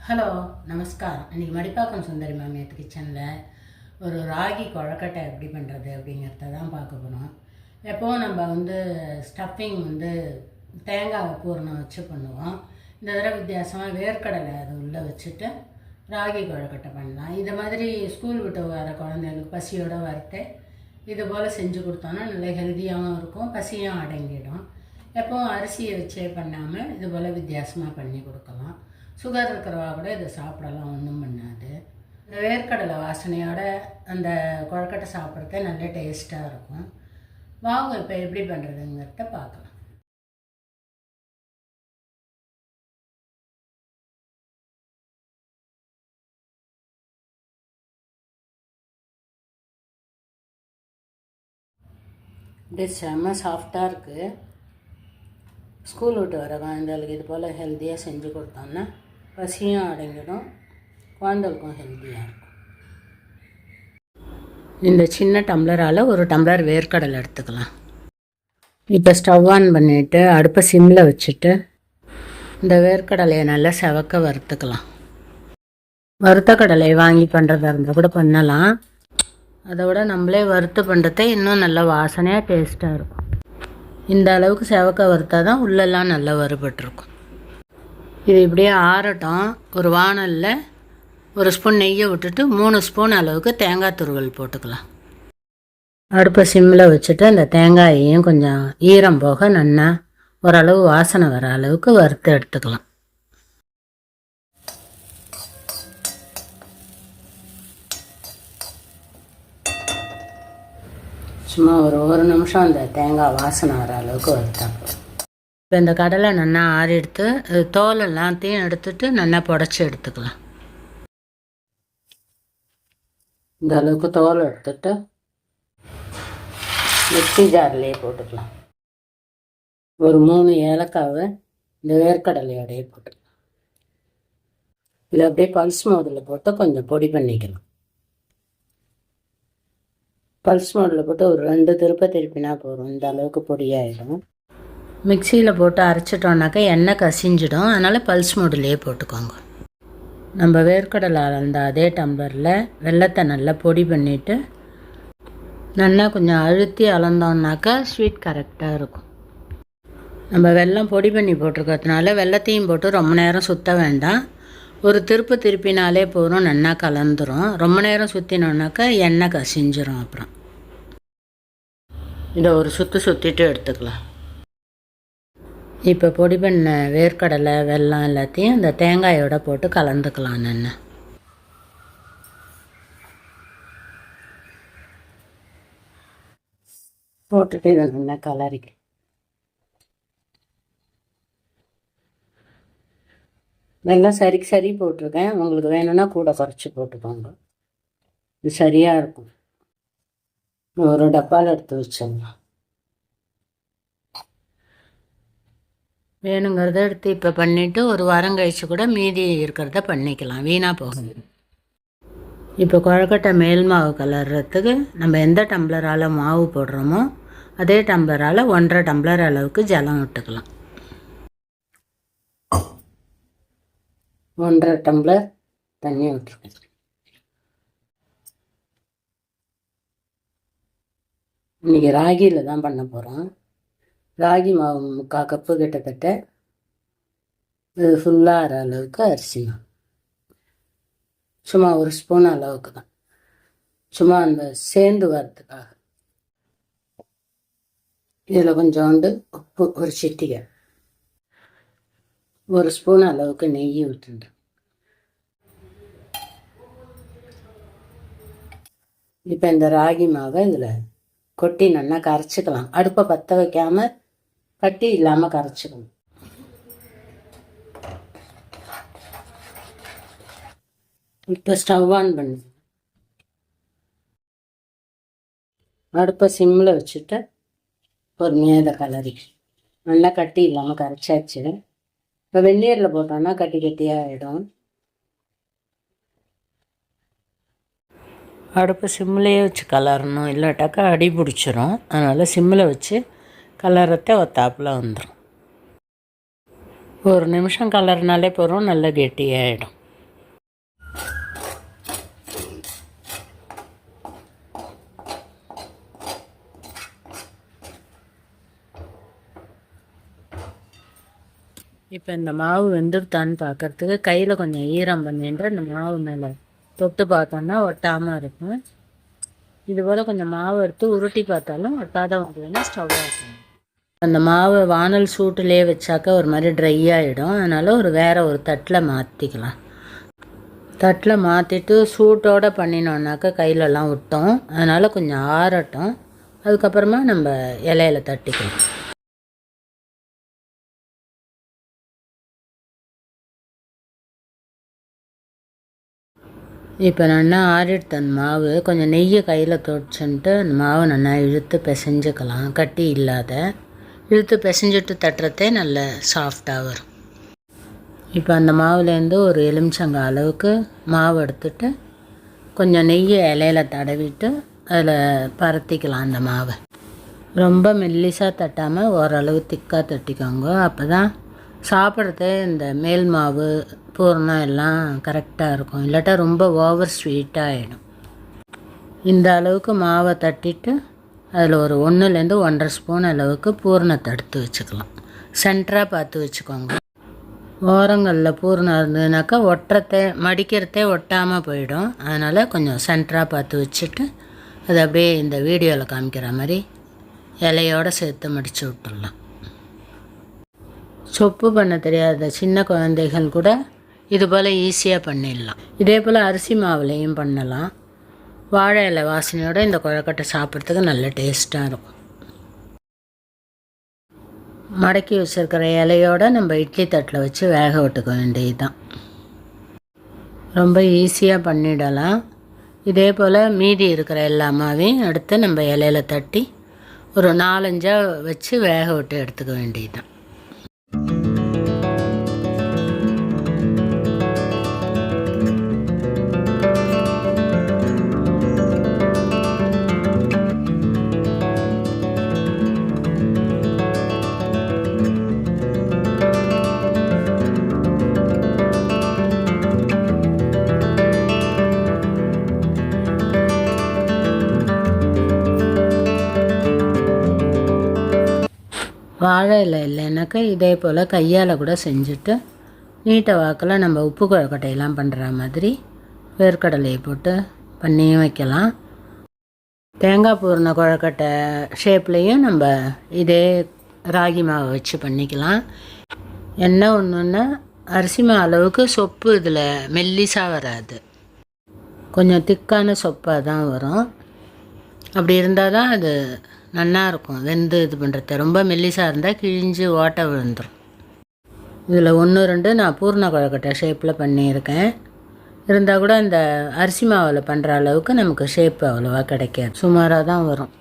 Hello நமஸ்காரம். இன்றைக்கி மடிப்பாக்கம் சுந்தரி மாமியார் கிச்சனில் ஒரு ராகி கொழக்கட்டை எப்படி பண்ணுறது அப்படிங்கிறத தான் பார்க்க போகிறோம். எப்போவும் நம்ம ஸ்டஃபிங் தேங்காய் பூரணம் வச்சு பண்ணுவோம். இந்த தடவை வித்தியாசமாக வேர்க்கடலை அது உள்ளே வச்சுட்டு ராகி கொழக்கட்டை பண்ணலாம். இது மாதிரி ஸ்கூல் விட்டு வர குழந்தைங்களுக்கு பசியோடு வறுத்து இது போல் செஞ்சு கொடுத்தோன்னா நல்லா ஹெல்த்தியாகவும் இருக்கும், பசியும் அடங்கிடும். எப்போவும் அரிசியை வச்சே பண்ணாமல் இது போல் வித்தியாசமாக பண்ணி கொடுக்கலாம். சுகர் இருக்கிறவா கூட இதை சாப்பிடலாம், ஒன்றும் பண்ணாது. இந்த வேர்க்கடலை வாசனையோட அந்த கொழக்கட்டை சாப்பிட்றதே நல்ல டேஸ்ட்டாக இருக்கும். வாங்க இப்போ எப்படி பண்ணுறதுங்கிறத பார்க்கலாம். இப்படி செம்ம சாஃப்டாக இருக்குது. ஸ்கூல் விட்டு வர குழந்தைகளுக்கு இது போல் ஹெல்த்தியாக செஞ்சு கொடுத்தோம்னா பசியும் அடங்கிடும், குழந்தைகளுக்கும் ஹெல்த்தியாக இருக்கும். இந்த சின்ன டம்ளரால் ஒரு டம்ளர் வேர்க்கடலை எடுத்துக்கலாம். இப்போ ஸ்டவ் ஆன் பண்ணிவிட்டு அடுப்பை சிம்மில் வச்சுட்டு இந்த வேர்க்கடலையை நல்லா செவக்க வறுத்துக்கலாம். வறுத்த கடலையை வாங்கி பண்ணுறதா இருந்தால் கூட பண்ணலாம். அதை விட நம்மளே வறுத்து பண்ணுறதே இன்னும் நல்ல வாசனையாக டேஸ்ட்டாக இருக்கும். இந்த அளவுக்கு செவக்க வறுத்தா தான் உள்ளெல்லாம் நல்லா வறுபட்டுருக்கும். இது இப்படியே ஆறட்டும். ஒரு வானலில் ஒரு ஸ்பூன் நெய்யை விட்டுட்டு 3 ஸ்பூன் அளவுக்கு தேங்காய் துருவல் போட்டுக்கலாம். அடுப்பை சிம்மில் வச்சுட்டு அந்த தேங்காயையும் கொஞ்சம் ஈரம் போக நல்லா ஓரளவு வாசனை வர அளவுக்கு வறுத்து எடுத்துக்கலாம். சும்மா ஒரு நிமிஷம் அந்த தேங்காய் வாசனை வர அளவுக்கு வறுத்தாப்போம். இப்போ இந்த கடலை நல்லா ஆறி எடுத்து தோல் எல்லாத்தையும் எடுத்துட்டு நல்லா புடச்சி எடுத்துக்கலாம். இந்த அளவுக்கு தோல் எடுத்துட்டு மிக்ஸி ஜார்லேயே போட்டுக்கலாம். ஒரு 3 ஏலக்காவை இந்த வேர்க்கடலையோடையே போட்டுக்கலாம். இதில் அப்படியே பல்ஸ் மோதில் போட்டு கொஞ்சம் பொடி பண்ணிக்கலாம். பல்ஸ் மோடில் போட்டு ஒரு 2 திருப்பினா போதும். இந்த அளவுக்கு பொடியாகிடும். மிக்சியில் போட்டு அரைச்சிட்டோன்னாக்கா எண்ணெய் கசிஞ்சிடும். அதனால் பல்ஸ் மோடிலேயே போட்டுக்கோங்க. நம்ம வேர்க்கடலை அளந்த அதே டம்ளரில் வெல்லத்தை நல்லா பொடி பண்ணிவிட்டு நல்லா கொஞ்சம் அழுத்தி அளந்தோம்னாக்கா ஸ்வீட் கரெக்டாக இருக்கும். நம்ம வெல்லம் பொடி பண்ணி போட்டிருக்கிறதுனால வெல்லத்தையும் போட்டு ரொம்ப நேரம் சுற்ற வேண்டாம். ஒரு திருப்பினாலே போதும், நல்லா கலந்துரும். ரொம்ப நேரம் சுற்றினோன்னாக்கா எண்ணெய் கசிஞ்சிரும். அப்புறம் இதை ஒரு சுற்றிட்டு எடுத்துக்கலாம். இப்போ பொடி பண்ண வேர்க்கடலை வெல்லம் எல்லாத்தையும் இந்த தேங்காயோட போட்டு கலந்துக்கலாம். நல்லா போட்டுட்டு இதை நல்லா கலரிக்க. வெல்லம் சரி போட்டிருக்கேன். உங்களுக்கு வேணும்னா கூட குறைச்சி போட்டுக்கோங்க. இது சரியாக இருக்கும். ஒரு டப்பாவில் எடுத்து வச்சிடலாம். வேணுங்கிறத எடுத்து இப்போ பண்ணிவிட்டு ஒரு வாரம் கழிச்சு கூட மீதி இருக்கிறத பண்ணிக்கலாம், வீணாக போகும். இப்போ கொழக்கட்டை மேல் மாவு கலர்றதுக்கு நம்ம எந்த டம்ளரால் மாவு போடுறோமோ அதே டம்ளரால் 1.5 டம்ளர் அளவுக்கு ஜலம் விட்டுக்கலாம். 1.5 டம்ளர் தண்ணி விட்டுருக்கேன். இன்றைக்கி ராகியில் தான் பண்ண போகிறோம். ராகி மாவு 3/4 கப்பு கிட்டத்தட்ட. இது ஃபுல்லாக ஆகிற அளவுக்கு அரிசி மாவு. சும்மா 1 ஸ்பூன் அளவுக்கு தான், சும்மா அந்த சேர்ந்து வரதுக்காக. இதில் கொஞ்சோண்டு உப்பு, ஒரு சிட்டிகை, 1 ஸ்பூன் அளவுக்கு நெய் விட்டுண்டு இப்போ இந்த ராகி மாவை இதில் கொட்டி நல்லா கரைச்சிக்கலாம். அடுப்பை பற்ற வைக்காமல் கட்டி இல்லாமல் கரைச்சிக்கணும். இப்போ ஸ்டவ் ஆன் பண்ணி அடுப்பை சிம்மில் வச்சுட்டு பொறுமையாக இதை கலரி நல்லா கட்டி இல்லாமல் கரைச்சாச்சு. இப்போ வெந்நீரில் போட்டோன்னா கட்டியாக ஆகிடும். அடுப்பு சிம்மிலேயே வச்சு கலரணும், இல்லாட்டாக்கா அடி பிடிச்சிரும். அதனால் சிம்மில் வச்சு கலரத்தை ஒத்தாப்பில் வந்துடும். 1 நிமிஷம் கலர்னாலே போகிறோம், நல்ல கெட்டியாகிடும். இப்போ இந்த மாவு வெந்துருத்தான்னு பார்க்கறதுக்கு கையில் கொஞ்சம் ஈரம் பண்ணிட்டு இந்த மாவு மேலே தொட்டு பார்த்தோன்னா ஒட்டாமல் இருக்கும். இதுபோல் கொஞ்சம் மாவு எடுத்து உருட்டி பார்த்தாலும் ஒட்டாத வந்ததுன்னா ஸ்டவ் ஆகும். அந்த மாவை வானல் சூட்டிலே வச்சாக்க ஒரு மாதிரி ட்ரை ஆகிடும். அதனால் வேறு ஒரு தட்டில் மாற்றிக்கலாம். தட்டில் மாற்றிட்டு சூட்டோடு பண்ணினோன்னாக்கா கையிலலாம் விட்டோம். அதனால் கொஞ்சம் ஆறட்டும். அதுக்கப்புறமா நம்ம இலையில தட்டிக்கலாம். இப்போ நல்லா ஆறிடுத்து அந்த மாவு. கொஞ்சம் நெய்யை கையில் தொடிச்சுன்ட்டு அந்த மாவை நல்லா இழுத்து பிசைஞ்சுக்கலாம். கட்டி இல்லாத இழுத்து பிசைஞ்சிட்டு தட்டுறதே நல்ல சாஃப்டாக வரும். இப்போ அந்த மாவுலேருந்து ஒரு எலுமிச்சங்காய் அளவுக்கு மாவு எடுத்துட்டு கொஞ்சம் நெய்யை இலையில தடவிட்டு அதில் பரத்திக்கலாம். அந்த மாவை ரொம்ப மெல்லிசாக தட்டாமல் ஓரளவு திக்காக தட்டிக்கோங்க. அப்போ தான் சாப்பிட்றதே இந்த மேல் மாவு பூர்ணம் எல்லாம் கரெக்டாக இருக்கும். இல்லாட்டா ரொம்ப ஓவர் ஸ்வீட்டாக ஆகிடும். இந்த அளவுக்கு மாவை தட்டிட்டு அதில் ஒரு 1லேருந்து 1.5 ஸ்பூன் அளவுக்கு பூர்ணத்தை எடுத்து வச்சுக்கலாம். சென்டராக பார்த்து வச்சுக்கோங்க. ஓரங்களில் பூர்ணம் இருந்ததுனாக்கா மடிக்கிறதே ஒட்டாமல் போயிடும். அதனால் கொஞ்சம் சென்டராக பார்த்து வச்சுட்டு அது அப்படியே இந்த வீடியோவில் காமிக்கிற மாதிரி இலையோடு சேர்த்து மடித்து விட்டுடலாம். சொப்பு பண்ண தெரியாத சின்ன குழந்தைகள் கூட இது போல் ஈஸியாக பண்ணிடலாம். இதே போல் அரிசி மாவுலேயும் பண்ணலாம். வாழை இலை வாசனையோடு இந்த கொழுக்கட்டை சாப்பிட்றதுக்கு நல்ல டேஸ்ட்டாக இருக்கும். மடக்கி வச்சுருக்கிற இலையோடு நம்ம இட்லி தட்டில் வச்சு வேக விட்டுக்க வேண்டியது தான். ரொம்ப ஈஸியாக பண்ணிடலாம். இதே போல் மீதி இருக்கிற எல்லா மாவையும் எடுத்து நம்ம இலையில தட்டி ஒரு 4-5 வச்சு வேக விட்டு எடுத்துக்க வேண்டியது தான். வாழை இலை இல்லைன்னாக்கா இதே போல் கையால் கூட செஞ்சுட்டு நீட்டை வாக்கில் நம்ம உப்பு கொழுக்கட்டையெல்லாம் பண்ணுற மாதிரி வேர்க்கடலையை போட்டு பண்ணியும் வைக்கலாம். தேங்காய் பூர்ண கொழுக்கட்டை ஷேப்லேயும் நம்ம இதே ராகி மாவை வச்சு பண்ணிக்கலாம். என்ன ஒன்றுன்னா அரிசி மாவு அளவுக்கு சொப்பு இதில் மெல்லிசாக வராது. கொஞ்சம் திக்கான சொப்பாக தான் வரும். அப்படி இருந்தால் தான் அது நல்லாயிருக்கும். வெந்து இது பண்ணுறது ரொம்ப மெல்லிசாக இருந்தால் கிழிஞ்சு ஓட்டை விழுந்துடும். இதில் 1-2 நான் பூர்ண கொழுக்கட்டை ஷேப்பில் பண்ணியிருக்கேன். இருந்தால் கூட இந்த அரிசி மாவில் பண்ணுற அளவுக்கு நமக்கு ஷேப் அவ்வளோவா கிடைக்காது. சுமாராக தான் வரும்.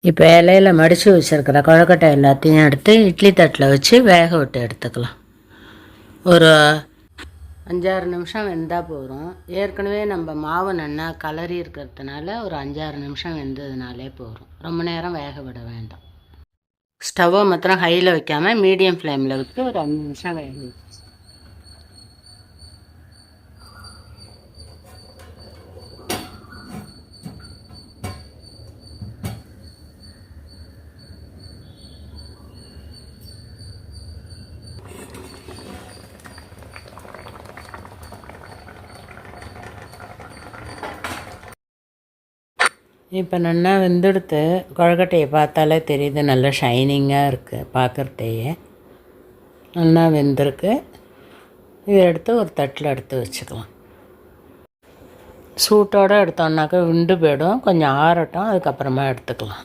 இப்போ இலையில மடித்து வச்சுருக்கிற கொழுக்கட்டை எல்லாத்தையும் எடுத்து இட்லி தட்டில் வச்சு வேக விட்டு எடுத்துக்கலாம். ஒரு 5-6 நிமிஷம் வெந்தால் போதும். ஏற்கனவே நம்ம மாவு நல்லா கலரி இருக்கிறதுனால ஒரு 5-6 நிமிஷம் வெந்ததுனாலே போதும். ரொம்ப நேரம் வேக விட வேண்டாம். ஸ்டவ்வை மாத்திரம் ஹையில் வைக்காமல் மீடியம் ஃப்ளேமில் விட்டு ஒரு 5 நிமிஷம் வேக வைக்கும். இப்போ நல்லா வெந்தெடுத்து கொழுக்கட்டையை பார்த்தாலே தெரியுது. நல்லா ஷைனிங்காக இருக்குது பார்க்குறதையே. நல்லா வெந்திருக்கு. இதை எடுத்து ஒரு தட்டில் எடுத்து வச்சுக்கலாம். சூட்டோடு எடுத்தோம்னாக்கா விண்டு போயிடும். கொஞ்சம் ஆறட்டும், அதுக்கப்புறமா எடுத்துக்கலாம்.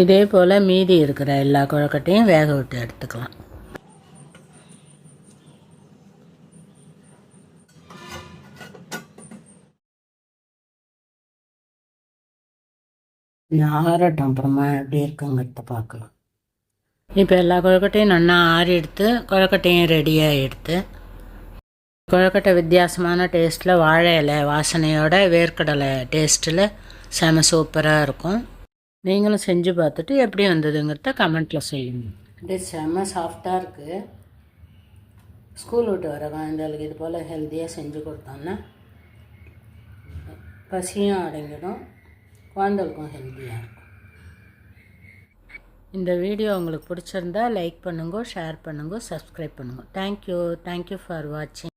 இதே போல் மீதி இருக்கிற எல்லா கொழுக்கட்டையும் வேக விட்டு எடுத்துக்கலாம். ஆறட்டும், அப்புறமா எப்படி இருக்குங்கிறத பார்க்கலாம். இப்போ எல்லா கொழுக்கட்டையும் நல்லா ஆறி எடுத்து கொழுக்கட்டையும் ரெடியாக எடுத்து கொழுக்கட்டை வித்தியாசமான டேஸ்ட்டில் வாழை இலை வாசனையோட வேர்க்கடலை டேஸ்ட்டில் செம சூப்பராக இருக்கும். நீங்களும் செஞ்சு பார்த்துட்டு எப்படி வந்ததுங்கிறத கமெண்ட்டில் சொல்லுங்கள். அப்படியே செம்ம சாஃப்டாக இருக்குது. ஸ்கூல் விட்டு வர குழந்தைகளுக்கு இது போல் ஹெல்த்தியாக செஞ்சு கொடுத்தோன்னா பசியும் அடங்கிடும், குழந்தைகளுக்கும் ஹெல்த்தியாக இருக்கும். இந்த வீடியோ உங்களுக்கு பிடிச்சிருந்தா லைக் பண்ணுங்க, ஷேர் பண்ணுங்க, சப்ஸ்கிரைப் பண்ணுங்க. தேங்க்யூ ஃபார் வாட்சிங்.